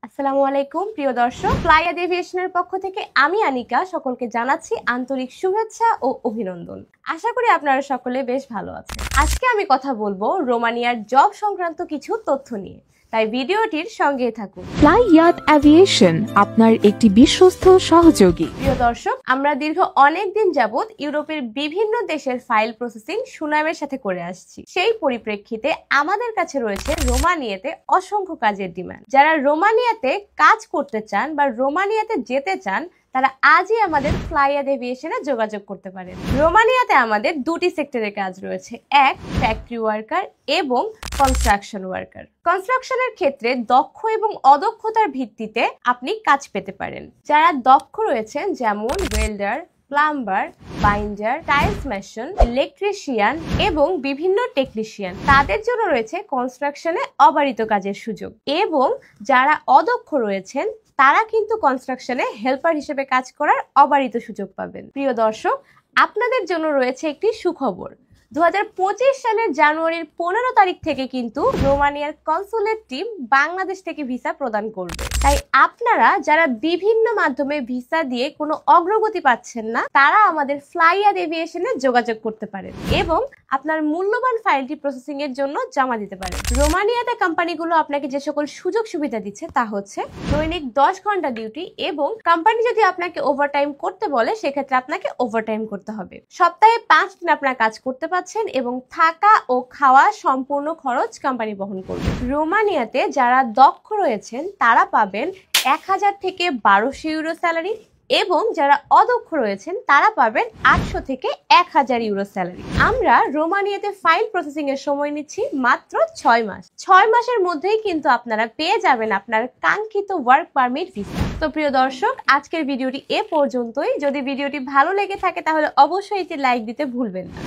আসসালামু আলাইকুম প্রিয় দর্শক, ফ্লাইয়াদ এভিয়েশনের পক্ষ থেকে আমি আনিকা সকলকে জানাচ্ছি আন্তরিক শুভেচ্ছা ও অভিনন্দন। আশা করি আপনারা সকলে বেশ ভালো আছেন। আজকে আমি কথা বলবো রোমানিয়ার জব সংক্রান্ত কিছু তথ্য নিয়ে, তাই ভিডিওটির সঙ্গেই থাকুন। ফ্লাইয়াদ এভিয়েশন আপনার একটি বিশ্বস্ত সহযোগী। প্রিয় দর্শক, আমরা দীর্ঘ অনেক দিন যাবৎ ইউরোপের বিভিন্ন দেশের ফাইল প্রসেসিং সুনামের সাথে করে আসছি। সেই পরিপ্রেক্ষিতে আমাদের কাছে রয়েছে রোমানিয়াতে অসংখ্য কাজের ডিমান্ড। যারা রোমানিয়াতে কাজ করতে চান বা রোমানিয়াতে যেতে চান তারা আজই আমাদের ফ্লাইয়াদ এভিয়েশনে যোগাযোগ করতে পারেন। রোমানিয়াতে আমাদের দুটি সেক্টরের কাজ রয়েছে, এক ফ্যাক্টরি ওয়ার্কার এবং কনস্ট্রাকশন ওয়ার্কার। কনস্ট্রাকশনের ক্ষেত্রে দক্ষ এবং অদক্ষতার ভিত্তিতে আপনি কাজ পেতে পারেন। যারা দক্ষ রয়েছেন যেমন welder, plumber, binder, tiles mason, electrician এবং বিভিন্ন টেকনিশিয়ান, তাদের জন্য রয়েছে কনস্ট্রাকশনে অবারিত কাজের সুযোগ। এবং যারা অদক্ষ রয়েছেন তারা কিন্তু কনস্ট্রাকশনে হেল্পার হিসেবে কাজ করার অবারিত সুযোগ পাবেন। প্রিয় দর্শক, আপনাদের জন্য রয়েছে একটি সুখবর। 2025 সালের জানুয়ারির 15 তারিখ থেকে কিন্তু রোমানিয়ার কনসুলেট টিম বাংলাদেশ থেকে ভিসা প্রদান করবে। তাই আপনারা যারা বিভিন্ন মাধ্যমে ভিসা দিয়ে কোনো অগ্রগতি পাচ্ছেন না তারা আমাদের ফ্লাইয়াদ এভিয়েশনে যোগাযোগ করতে পারেন এবং আপনার মূল্যবান ফাইলটি প্রসেসিং এর জন্য জমা দিতে পারেন। রোমানিয়াতে কোম্পানিগুলো আপনাকে যে সকল সুযোগ সুবিধা দিচ্ছে তা হচ্ছে দৈনিক 10 ঘন্টা ডিউটি, এবং কোম্পানি যদি আপনাকে ওভারটাইম করতে বলে সেক্ষেত্রে আপনাকে ওভারটাইম করতে হবে। সপ্তাহে 5 দিন আপনার কাজ করতে পারছেন এবং থাকা ও খাওয়া সম্পূর্ণ খরচ কোম্পানি বহন করবে। রোমানিয়াতে যারা দক্ষ রয়েছেন তারা পাবেন 1000 থেকে 1200 ইউরো স্যালারি, এবং যারা অদক্ষ রয়েছেন তারা পাবেন 800 থেকে 1000 ইউরো স্যালারি। আমরা রোমানিয়াতে ফাইল প্রসেসিং এর সময় নিচ্ছি মাত্র 6 মাস। 6 মাসের মধ্যেই কিন্তু আপনারা পেয়ে যাবেন আপনার কাঙ্ক্ষিত ওয়ার্ক পারমিট ভিসা। তো প্রিয় দর্শক, আজকের ভিডিওটি এ পর্যন্তই। যদি ভিডিওটি ভালো লেগে থাকে তাহলে অবশ্যই এটি লাইক দিতে ভুলবেন না।